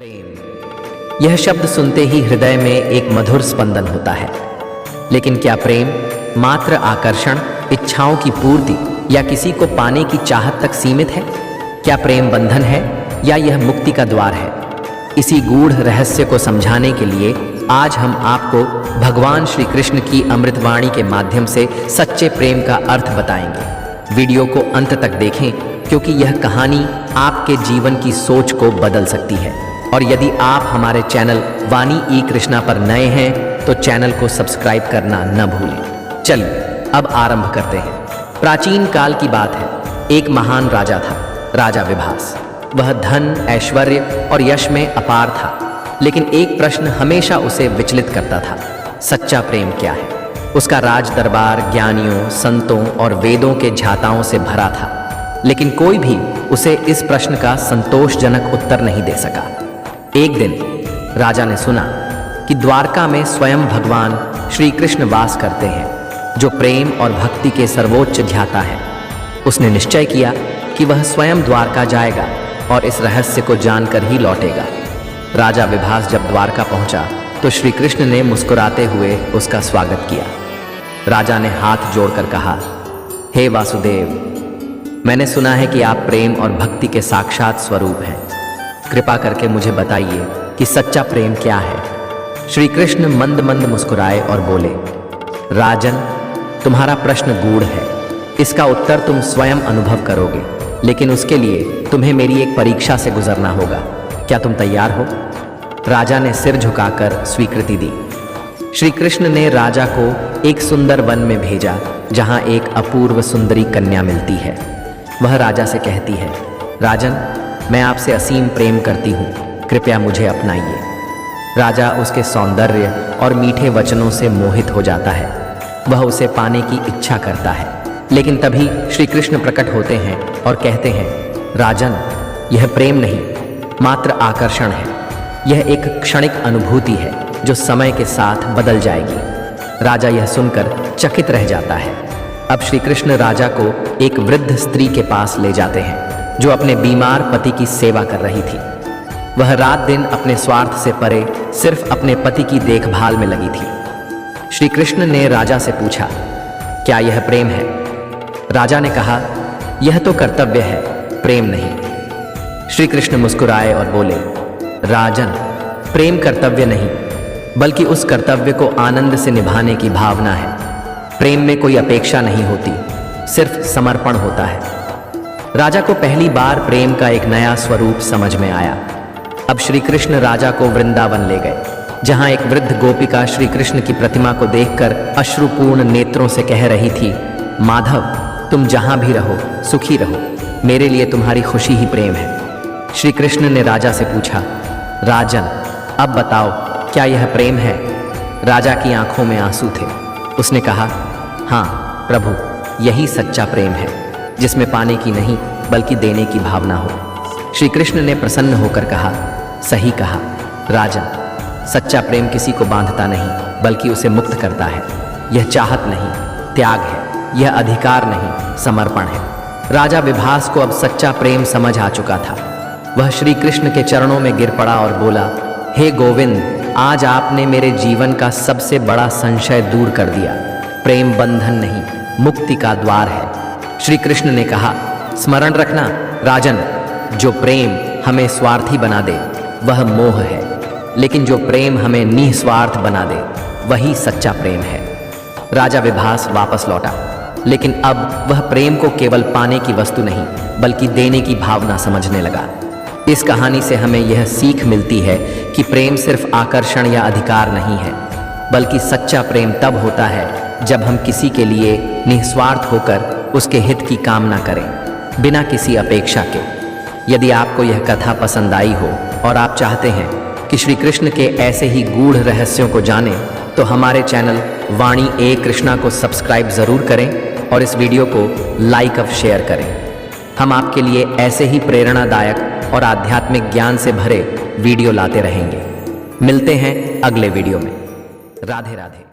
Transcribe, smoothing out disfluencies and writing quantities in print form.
प्रेम, यह शब्द सुनते ही हृदय में एक मधुर स्पंदन होता है। लेकिन क्या प्रेम मात्र आकर्षण, इच्छाओं की पूर्ति या किसी को पाने की चाहत तक सीमित है? क्या प्रेम बंधन है या यह मुक्ति का द्वार है? इसी गूढ़ रहस्य को समझाने के लिए आज हम आपको भगवान श्री कृष्ण की अमृतवाणी के माध्यम से सच्चे प्रेम का अर्थ बताएंगे। वीडियो को अंत तक देखें, क्योंकि यह कहानी आपके जीवन की सोच को बदल सकती है। और यदि आप हमारे चैनल वाणी ई कृष्णा पर नए हैं तो चैनल को सब्सक्राइब करना न भूलें। चलिए अब आरंभ करते हैं। प्राचीन काल की बात है। एक महान राजा था, राजा विभास। वह धन, ऐश्वर्य और यश में अपार था, लेकिन एक प्रश्न हमेशा उसे विचलित करता था, सच्चा प्रेम क्या है? उसका राज दरबार ज्ञानियों, संतों और वेदों के झाताओं से भरा था, लेकिन कोई भी उसे इस प्रश्न का संतोषजनक उत्तर नहीं दे सका। एक दिन राजा ने सुना कि द्वारका में स्वयं भगवान श्री कृष्ण वास करते हैं, जो प्रेम और भक्ति के सर्वोच्च ध्याता है। उसने निश्चय किया कि वह स्वयं द्वारका जाएगा और इस रहस्य को जानकर ही लौटेगा। राजा विभास जब द्वारका पहुंचा तो श्री कृष्ण ने मुस्कुराते हुए उसका स्वागत किया। राजा ने हाथ जोड़कर कहा, हे वासुदेव, मैंने सुना है कि आप प्रेम और भक्ति के साक्षात स्वरूप हैं। कृपा करके मुझे बताइए कि सच्चा प्रेम क्या है? श्री कृष्ण मंद मंद मुस्कुराए और बोले, राजन, तुम्हारा प्रश्न गूढ़ है। इसका उत्तर तुम स्वयं अनुभव करोगे, लेकिन उसके लिए तुम्हें मेरी एक परीक्षा से गुजरना होगा। क्या तुम तैयार हो? राजा ने सिर झुकाकर स्वीकृति दी। श्री कृष्ण ने राजा को एक सुंदर वन में भेजा, जहां एक अपूर्व सुंदरी कन्या मिलती है। वह राजा से कहती है, राजन, मैं आपसे असीम प्रेम करती हूँ, कृपया मुझे अपनाइए। राजा उसके सौंदर्य और मीठे वचनों से मोहित हो जाता है। वह उसे पाने की इच्छा करता है, लेकिन तभी श्री कृष्ण प्रकट होते हैं और कहते हैं, राजन, यह प्रेम नहीं, मात्र आकर्षण है। यह एक क्षणिक अनुभूति है जो समय के साथ बदल जाएगी। राजा यह सुनकर चकित रह जाता है। अब श्री कृष्ण राजा को एक वृद्ध स्त्री के पास ले जाते हैं, जो अपने बीमार पति की सेवा कर रही थी। वह रात दिन अपने स्वार्थ से परे सिर्फ अपने पति की देखभाल में लगी थी। श्री कृष्ण ने राजा से पूछा, क्या यह प्रेम है? राजा ने कहा, यह तो कर्तव्य है, प्रेम नहीं। श्री कृष्ण मुस्कुराए और बोले, राजन, प्रेम कर्तव्य नहीं, बल्कि उस कर्तव्य को आनंद से निभाने की भावना है। प्रेम में कोई अपेक्षा नहीं होती, सिर्फ समर्पण होता है। राजा को पहली बार प्रेम का एक नया स्वरूप समझ में आया। अब श्री कृष्ण राजा को वृंदावन ले गए, जहां एक वृद्ध गोपिका श्री कृष्ण की प्रतिमा को देखकर अश्रुपूर्ण नेत्रों से कह रही थी, माधव, तुम जहां भी रहो सुखी रहो, मेरे लिए तुम्हारी खुशी ही प्रेम है। श्री कृष्ण ने राजा से पूछा, राजन, अब बताओ, क्या यह प्रेम है? राजा की आंखों में आंसू थे। उसने कहा, हाँ प्रभु, यही सच्चा प्रेम है, जिसमें पाने की नहीं बल्कि देने की भावना हो। श्री कृष्ण ने प्रसन्न होकर कहा, सही कहा राजन, सच्चा प्रेम किसी को बांधता नहीं बल्कि उसे मुक्त करता है। यह चाहत नहीं, त्याग है। यह अधिकार नहीं, समर्पण है। राजा विभास को अब सच्चा प्रेम समझ आ चुका था। वह श्री कृष्ण के चरणों में गिर पड़ा और बोला, हे गोविंद, आज आपने मेरे जीवन का सबसे बड़ा संशय दूर कर दिया। प्रेम बंधन नहीं, मुक्ति का द्वार है। श्री कृष्ण ने कहा, स्मरण रखना राजन, जो प्रेम हमें स्वार्थी बना दे वह मोह है, लेकिन जो प्रेम हमें निस्वार्थ बना दे वही सच्चा प्रेम है। राजा विभास वापस लौटा, लेकिन अब वह प्रेम को केवल पाने की वस्तु नहीं बल्कि देने की भावना समझने लगा। इस कहानी से हमें यह सीख मिलती है कि प्रेम सिर्फ आकर्षण या अधिकार नहीं है, बल्कि सच्चा प्रेम तब होता है जब हम किसी के लिए निस्वार्थ होकर उसके हित की कामना करें, बिना किसी अपेक्षा के। यदि आपको यह कथा पसंद आई हो और आप चाहते हैं कि श्री कृष्ण के ऐसे ही गूढ़ रहस्यों को जानें, तो हमारे चैनल वाणी ए कृष्णा को सब्सक्राइब ज़रूर करें और इस वीडियो को लाइक और शेयर करें। हम आपके लिए ऐसे ही प्रेरणादायक और आध्यात्मिक ज्ञान से भरे वीडियो लाते रहेंगे। मिलते हैं अगले वीडियो में। राधे राधे।